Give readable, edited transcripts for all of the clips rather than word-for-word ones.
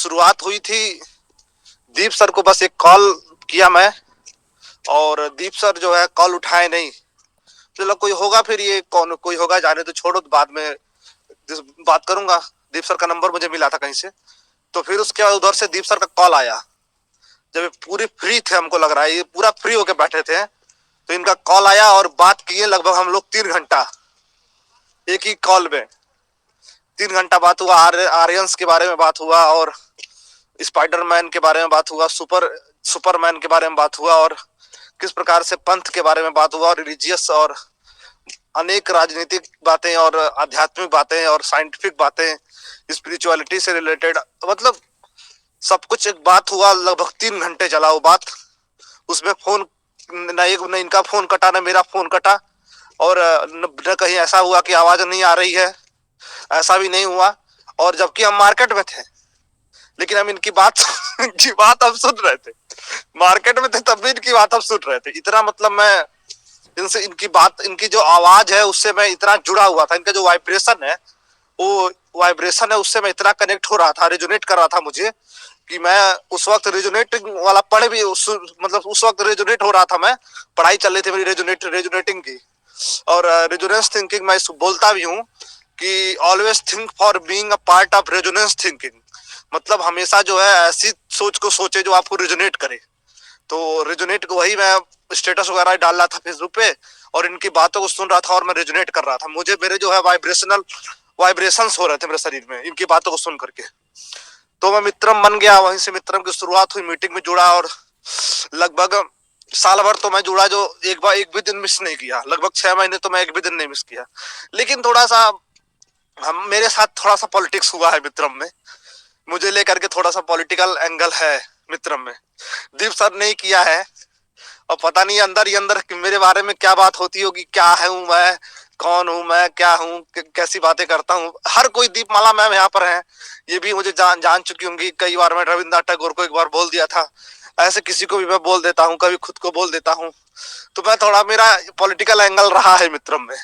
शुरुआत हुई थी। दीप सर को बस एक कॉल किया मैं, और दीप सर जो है कॉल उठाए नहीं। चलो कोई होगा, फिर ये कौन कोई होगा, जाने तो छोड़ो, बाद में बात करूंगा। दीप सर का नंबर मुझे मिला था कहीं से, तो फिर उसके बाद उधर से दीप सर का कॉल आया। जब ये पूरी फ्री थे, हमको लग रहा है ये पूरा फ्री होके बैठे थे, तो इनका कॉल आया और बात किए लगभग हम लोग 3 घंटा एक ही कॉल में। 3 घंटा बात हुआ, आर्यंस के बारे में बात हुआ, और स्पाइडरमैन के बारे में बात हुआ, सुपरमैन के बारे में बात हुआ, और किस प्रकार से पंथ के बारे में बात हुआ, और रिलीजियस और अनेक राजनीतिक बातें और आध्यात्मिक बातें और साइंटिफिक बातें, स्पिरिचुअलिटी से रिलेटेड, मतलब सब कुछ एक बात हुआ। लगभग 3 घंटे चला वो बात। उसमें फोन न इनका फोन कटा न मेरा फोन कटा, और न कहीं ऐसा हुआ कि आवाज नहीं आ रही है, ऐसा भी नहीं हुआ। और जबकि हम मार्केट में थे, लेकिन हम इनकी बात इनकी बात हम सुन रहे थे। मार्केट में थे तब भी इनकी बात हम सुन रहे थे। इतना मतलब मैं इनसे, इनकी बात, इनकी जो आवाज है उससे मैं इतना जुड़ा हुआ था। इनका जो वाइब्रेशन है, वो वाइब्रेशन है, उससे मैं इतना कनेक्ट हो रहा था, रेजोनेट कर रहा था मुझे, कि मैं उस वक्त रेजोनेटिंग वाला पढ़ भी मतलब उस वक्त रेजोनेट हो रहा था। मैं पढ़ाई चल रही थी मेरी रेजोनेटिंग की, और रेजोनेंस थिंकिंग मैं बोलता भी हूँ कि always think for being a part of resonance thinking. मतलब हमेशा जो है ऐसी सोच को सोचे जो आपको रेजोनेट करे। तो रेजोनेट को वही मैं स्टेटस वगैरह डाल रहा था फेसबुक पे, और इनकी बातों को सुन रहा था, और मैं रेजोनेट कर रहा था। मुझे मेरे जो है वाइब्रेशंस हो रहे थे मेरे शरीर में इनकी बातों को सुन करके। तो मैं मित्रम बन गया, वहीं से मित्रम की शुरुआत हुई, मीटिंग में जुड़ा, और लगभग साल भर तो मैं जुड़ा, जो एक भी दिन मिस नहीं किया। लगभग 6 महीने तो मैं एक भी दिन नहीं मिस किया। लेकिन थोड़ा सा हम मेरे साथ थोड़ा सा पॉलिटिक्स हुआ है मित्रम में, मुझे लेकर के थोड़ा सा पॉलिटिकल एंगल है मित्रम में। दीप सर ने किया है, और पता नहीं अंदर ही अंदर मेरे बारे में क्या बात होती होगी, क्या है हूँ मैं, कौन हूँ मैं, क्या हूँ, कैसी बातें करता हूँ। हर कोई, दीपमाला मैम यहाँ पर है, ये भी मुझे जान चुकी होंगी। कई बार मैं रविन्द्रनाथ टैगोर को एक बार बोल दिया था, ऐसे किसी को भी मैं बोल देता हूँ, कभी खुद को बोल देता हूँ। तो मैं थोड़ा, मेरा पॉलिटिकल एंगल रहा है मित्रम में,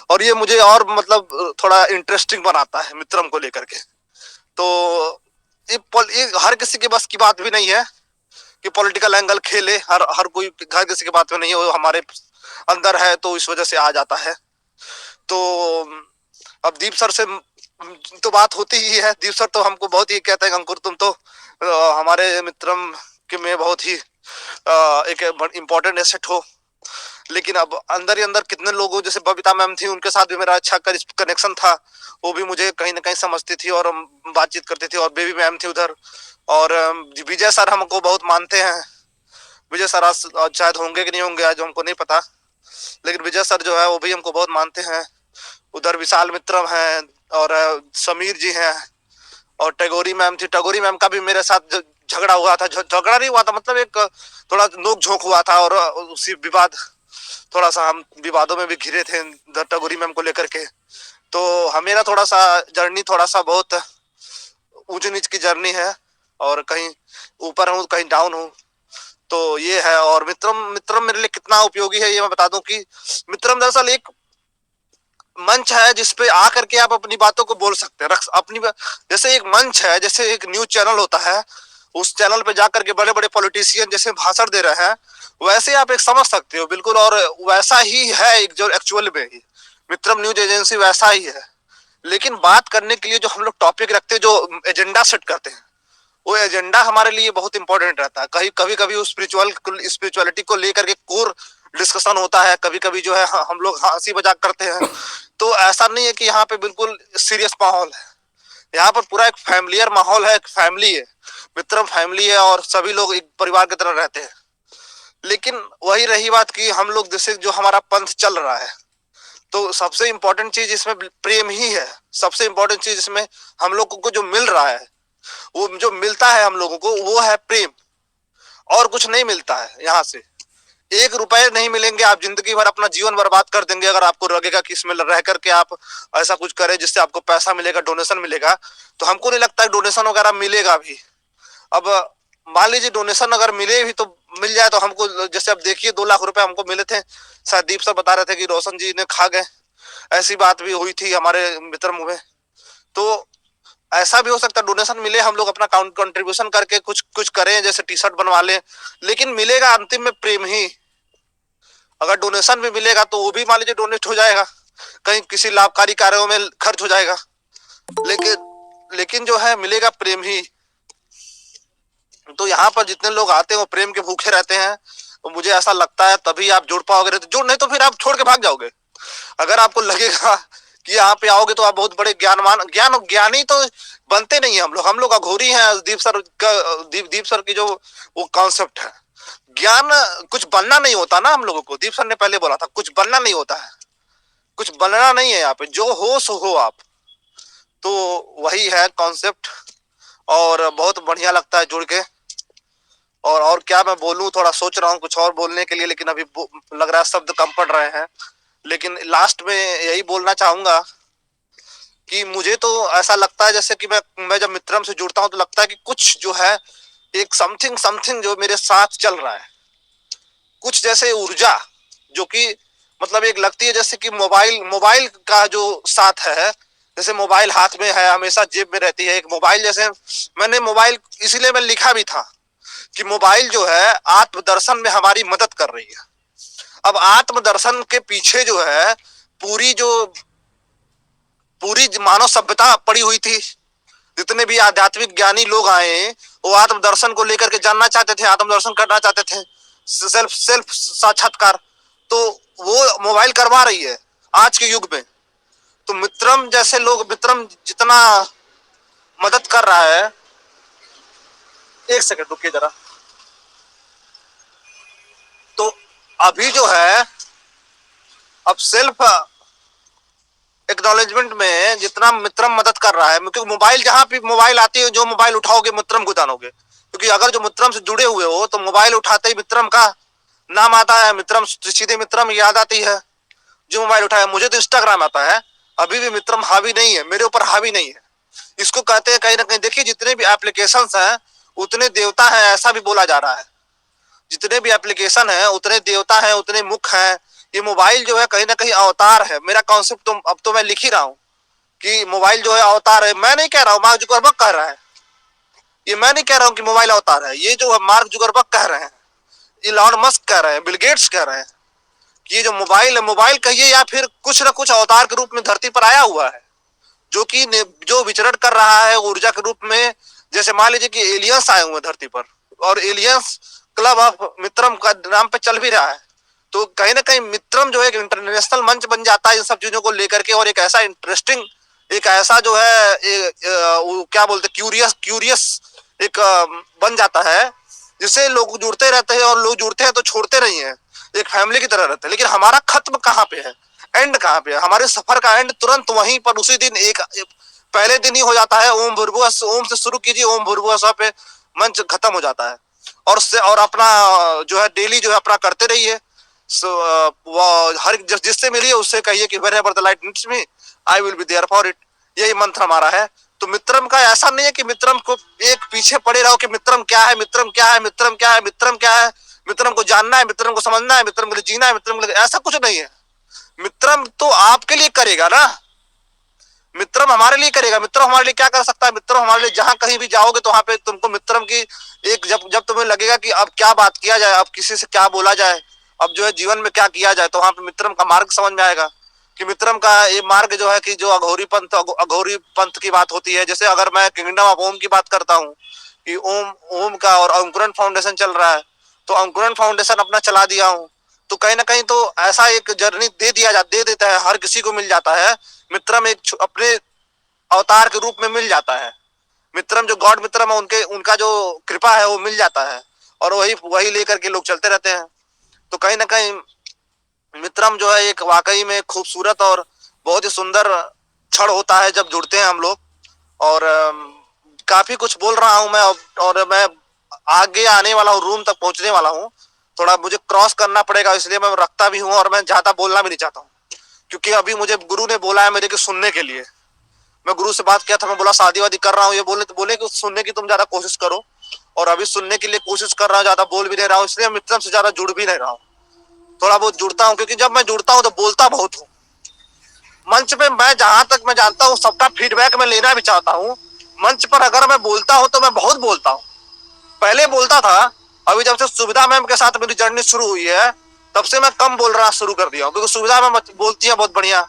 और ये मुझे और मतलब थोड़ा इंटरेस्टिंग बनाता है मित्रम को लेकर के। तो ये हर किसी के बस की बात भी नहीं है कि पॉलिटिकल एंगल खेले। हर कोई, हर किसी की बात में नहीं है, वो हमारे अंदर है, तो इस वजह से आ जाता है। तो अब दीप सर से तो बात होती ही है। दीप सर तो हमको बहुत ही कहते हैं, अंकुर तुम तो हमारे मित्रम के में बहुत ही एक इम्पोर्टेंट एसेट हो। लेकिन अब अंदर ही अंदर कितने लोगों, जैसे बबीता मैम थी, उनके साथ भी मेरा अच्छा कनेक्शन था। वो भी मुझे कहीं ना कहीं समझती थी और बातचीत करती थी। और बेबी मैम थी उधर, और विजय सर हमको बहुत मानते हैं। विजय सर आज शायद होंगे कि नहीं होंगे, आज हमको नहीं पता, लेकिन विजय सर जो है वो भी हमको बहुत मानते हैं। उधर विशाल मित्रम है, और समीर जी हैं, और टैगोरी मैम थी। टैगोरी मैम का भी मेरे साथ झगड़ा हुआ था, झगड़ा नहीं हुआ था, मतलब एक थोड़ा नोक झोंक हुआ था, और उसी विवाद, थोड़ा सा हम विवादों में भी घिरे थे टैगोरी मैम को लेकर के। तो हमेरा थोड़ा सा जर्नी, थोड़ा सा बहुत ऊंच नीच की जर्नी है, और कहीं ऊपर हूँ कहीं डाउन हूँ। तो ये है। और मित्रम मित्रम मेरे लिए कितना उपयोगी है ये मैं बता दूं कि मित्रम दरअसल एक मंच है जिसपे आकर के आप अपनी बातों को बोल सकते हैं, रख अपनी, जैसे एक मंच है, जैसे एक न्यूज चैनल होता है, उस चैनल पे जाकर के बड़े बड़े पॉलिटिशियन जैसे भाषण दे रहे हैं, वैसे आप एक समझ सकते हो बिल्कुल। और वैसा ही है एक जो एक्चुअल में ही मित्रम न्यूज एजेंसी वैसा ही है। लेकिन बात करने के लिए जो हम लोग टॉपिक रखते हैं, जो एजेंडा सेट करते हैं, वो एजेंडा हमारे लिए बहुत इंपॉर्टेंट रहता है। कभी कभी उस स्पिरिचुअलिटी को लेकर के कोर डिस्कशन होता है, कभी कभी जो है हम लोग हंसी मजाक करते हैं। तो ऐसा नहीं है कि यहाँ पे बिल्कुल सीरियस माहौल है, यहाँ पर पूरा एक फैमिलियर माहौल है, एक फैमिली है, मित्रम फैमिली है, और सभी लोग एक परिवार की तरह रहते हैं। लेकिन वही रही बात कि हम लोग जैसे जो हमारा पंथ चल रहा है, तो सबसे इंपॉर्टेंट चीज इसमें प्रेम ही है। सबसे इंपॉर्टेंट चीज इसमें हम लोगों को जो मिल रहा है, वो जो मिलता है हम लोगों को, वो है प्रेम। और कुछ नहीं मिलता है यहाँ से। 1 रुपए नहीं मिलेंगे, आप जिंदगी भर अपना जीवन बर्बाद कर देंगे अगर आपको लगेगा कि इसमें रह करके आप ऐसा कुछ करें जिससे आपको पैसा मिलेगा, डोनेशन मिलेगा। तो हमको नहीं लगता डोनेशन वगैरह मिलेगा भी। अब मान लीजिए डोनेशन अगर मिले भी, तो मिल जाए तो हमको, जैसे अब देखिए 2 लाख रुपए हमको मिले थे, शायद दीप सर बता रहे थे कि रोशन जी ने खा गए, ऐसी बात भी हुई थी हमारे मित्र में। तो ऐसा भी हो सकता है डोनेशन मिले, हम लोग अपना कंट्रीब्यूशन करके कुछ कुछ करें, जैसे टी शर्ट बनवा लें, लेकिन मिलेगा अंतिम में प्रेम ही। अगर डोनेशन भी मिलेगा तो वो भी मान लीजिए डोनेट हो जाएगा, कहीं किसी लाभकारी कार्यों में खर्च हो जाएगा, लेकिन जो है मिलेगा प्रेम ही। तो यहाँ पर जितने लोग आते हैं वो प्रेम के भूखे रहते हैं, तो मुझे ऐसा लगता है तभी आप जुड़ पाओगे, तो जुड़ नहीं तो फिर आप छोड़ के भाग जाओगे। अगर आपको लगेगा कि यहाँ पे आओगे तो आप बहुत बड़े ज्ञानी तो बनते नहीं है। हम लोग अघोरी हैं। दीप सर का दीप सर की जो वो कॉन्सेप्ट है, ज्ञान कुछ बनना नहीं होता ना हम लोगों को। दीप सर ने पहले बोला था कुछ बनना नहीं होता है, कुछ बनना नहीं है, यहाँ पे जो हो सो हो आप। तो वही है कॉन्सेप्ट, और बहुत बढ़िया लगता है जुड़ के। और क्या मैं बोलूं, थोड़ा सोच रहा हूँ कुछ और बोलने के लिए, लेकिन अभी लग रहा है शब्द कम पड़ रहे हैं। लेकिन लास्ट में यही बोलना चाहूंगा कि मुझे तो ऐसा लगता है जैसे कि मैं जब मित्रम से जुड़ता हूँ तो लगता है कि कुछ जो है एक समथिंग जो मेरे साथ चल रहा है, कुछ जैसे ऊर्जा जो कि मतलब एक लगती है जैसे कि मोबाइल का जो साथ है, जैसे मोबाइल हाथ में है, हमेशा जेब में रहती है एक मोबाइल। जैसे मैंने मोबाइल इसीलिए मैं लिखा भी था कि मोबाइल जो है आत्मदर्शन में हमारी मदद कर रही है। अब आत्मदर्शन के पीछे जो है पूरी मानव सभ्यता पड़ी हुई थी। जितने भी आध्यात्मिक ज्ञानी लोग आए वो आत्मदर्शन को लेकर के जानना चाहते थे, आत्मदर्शन करना चाहते थे, सेल्फ साक्षात्कार। तो वो मोबाइल करवा रही है आज के युग में। तो मित्रम जैसे लोग, मित्रम जितना मदद कर रहा है, एक सेकंड रुकिए जरा। तो अभी जो है अब सेल्फ एक्नॉलेजमेंट में जितना मित्रम मदद कर रहा है, क्योंकि मोबाइल जहां भी मोबाइल आती है, जो मोबाइल उठाओगे मित्रम को जानोगे। क्योंकि अगर जो मित्रम से जुड़े हुए हो तो मोबाइल उठाते ही मित्रम का नाम आता है, मित्रम सीधे मित्रम याद आती है। जो मोबाइल उठाया, मुझे तो इंस्टाग्राम आता है, अभी भी मित्रम हावी नहीं है मेरे ऊपर, हावी नहीं है। इसको कहते हैं कहीं ना कहीं, देखिए जितने भी एप्लीकेशन हैं उतने देवता हैं, ऐसा भी बोला जा रहा है। जितने भी एप्लीकेशन है उतने देवता हैं, उतने मुख हैं। ये मोबाइल जो है कहीं ना कहीं अवतार है। मेरा कॉन्सेप्ट तो अब तो मैं लिख ही रहा हूँ कि मोबाइल जो है अवतार है। मैं नहीं कह रहा हूँ, मार्क जुकरबर्ग कह रहा है। ये मैं नहीं कह रहा हूँ कि मोबाइल अवतार है, ये जो मार्क जुकरबर्ग कह रहे हैं, इलॉन मस्क कह रहे हैं, बिल गेट्स कह रहे हैं कि ये जो मोबाइल है, मोबाइल कहिए या फिर कुछ न कुछ अवतार के रूप में धरती पर आया हुआ है, जो कि जो विचरण कर रहा है ऊर्जा के रूप में। जैसे मान लीजिए कि एलियंस आए हुए धरती पर, और एलियंस क्लब ऑफ मित्रम का नाम पे चल भी रहा है। तो कहीं ना कहीं मित्रम जो है एक इंटरनेशनल मंच बन जाता है इन सब चीजों को लेकर के, और एक ऐसा इंटरेस्टिंग, एक ऐसा जो है क्या बोलते क्यूरियस एक बन जाता है, जिससे लोग जुड़ते रहते हैं, और लोग जुड़ते हैं तो छोड़ते नहीं है, एक फैमिली की तरह रहते हैं। लेकिन हमारा खत्म कहाँ पे है, एंड कहाँ पे है? हमारे सफर का एंड तुरंत वहीं पर उसी दिन एक पहले दिन ही हो जाता है। ओम से शुरू कीजिए, ओम भूर्भुवः स्वः पे मंच खत्म हो जाता है। और अपना जो है डेली जो है अपना करते रहिए। वो हर जिससे मिलिए उससे कहिए कि wherever the light needs me, I will be there for it। यही मंत्र हमारा है। तो मित्रम का ऐसा नहीं है कि मित्रम को एक पीछे पड़े रहो कि मित्रम क्या है, मित्रम क्या है, मित्रम क्या है, मित्रम क्या है, मित्रम को जानना है, मित्रम को समझना है, मित्रम के लिए जीना है, मित्रम के लिए, ऐसा कुछ नहीं है। मित्रम तो आपके लिए करेगा ना, मित्रम हमारे लिए करेगा। मित्रम हमारे लिए क्या कर सकता है? मित्रम हमारे लिए जहां कहीं भी जाओगे तो वहां पे तुमको मित्रम की एक जब तुम्हें लगेगा कि अब क्या बात किया जाए, अब किसी से क्या बोला जाए, अब जो है जीवन में क्या किया जाए, तो वहां पे मित्रम का मार्ग समझ में आएगा कि मित्रम का ये मार्ग जो है कि जो अघोरी पंथ की बात होती है। जैसे अगर मैं किंगडम ऑफ ओम की बात करता हूँ कि ओम का और अंकुरन फाउंडेशन चल रहा है, तो अंकुरन फाउंडेशन अपना चला दिया हूँ, तो कहीं ना कहीं तो ऐसा एक जर्नी दे देता है, हर किसी को मिल जाता है। मित्रम एक अपने अवतार के रूप में मिल जाता है। मित्रम जो गॉड मित्रम है, उनका जो कृपा है वो मिल जाता है, और वही लेकर के लोग चलते रहते हैं। तो कहीं ना कहीं मित्रम जो है एक वाकई में खूबसूरत और बहुत ही सुंदर क्षण होता है जब जुड़ते हैं हम लोग। और काफी कुछ बोल रहा हूं मैं, और मैं आगे आने वाला हूँ, रूम तक पहुंचने वाला हूँ। थोड़ा मुझे क्रॉस करना पड़ेगा, इसलिए मैं रखता भी हूँ, और मैं ज्यादा बोलना भी नहीं चाहता हूँ, क्योंकि अभी मुझे गुरु ने बोला है मेरे को सुनने के लिए। मैं गुरु से बात किया था, मैं बोला शादी वादी कर रहा हूँ, ये बोले कि सुनने की तुम ज्यादा कोशिश करो, और अभी सुनने के लिए कोशिश कर रहा हूँ, ज्यादा बोल भी नहीं रहा हूँ, इसलिए मित्रम से ज्यादा जुड़ भी नहीं रहा हूँ। थोड़ा बहुत जुड़ता हूँ, क्योंकि जब मैं जुड़ता हूँ तो बोलता बहुत हूँ मंच पे। मैं जहां तक मैं जानता हूँ सबका फीडबैक मैं लेना भी चाहता हूँ, मंच पर अगर मैं बोलता हूँ तो मैं बहुत बोलता हूँ, पहले बोलता था, अभी जब से सुविधा मैम के साथ मेरी जर्नी शुरू हुई है तब से मैं कम बोल रहा शुरू कर दिया हूँ, क्योंकि सुविधा मैम बोलती है बहुत बढ़िया।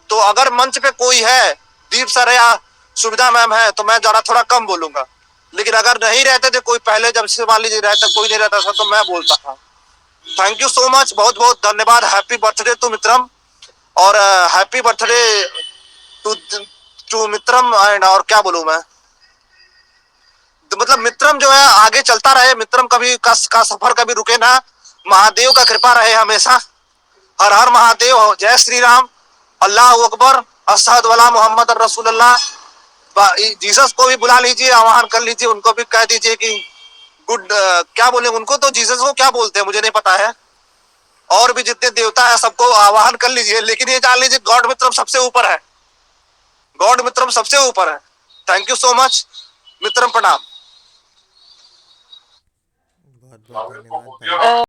तो अगर मंच पे कोई है, दीप सर या सुविधा मैम है, तो मैं जरा थोड़ा कम बोलूंगा, लेकिन अगर नहीं रहते थे कोई, पहले जब से मान लीजिए रहता कोई नहीं रहता था तो मैं बोलता था। थैंक यू सो मच, बहुत बहुत धन्यवाद। हैप्पी बर्थडे टू मित्रम, और हैप्पी बर्थडे टू टू मित्रम, एंड और क्या बोलूं मैं, तो मतलब मित्रम जो है आगे चलता रहे, मित्रम कभी का सफर कभी रुके ना, महादेव का कृपा रहे हमेशा। हर हर महादेव, जय श्री राम, अल्लाह अकबर, असहद वला मोहम्मद रसूलुल्लाह। जीसस को भी बुला लीजिए, आह्वान कर लीजिए, उनको भी कह दीजिए कि गुड, क्या बोले उनको, तो जीसस को क्या बोलते हैं मुझे नहीं पता है, और भी जितने देवता है सबको आह्वान कर लीजिए, लेकिन ये जान लीजिए गॉड मित्रम सबसे ऊपर है, गॉड मित्रम सबसे ऊपर है। थैंक यू सो मच मित्रम, प्रणाम। बहुत बहुत धन्यवाद भाई।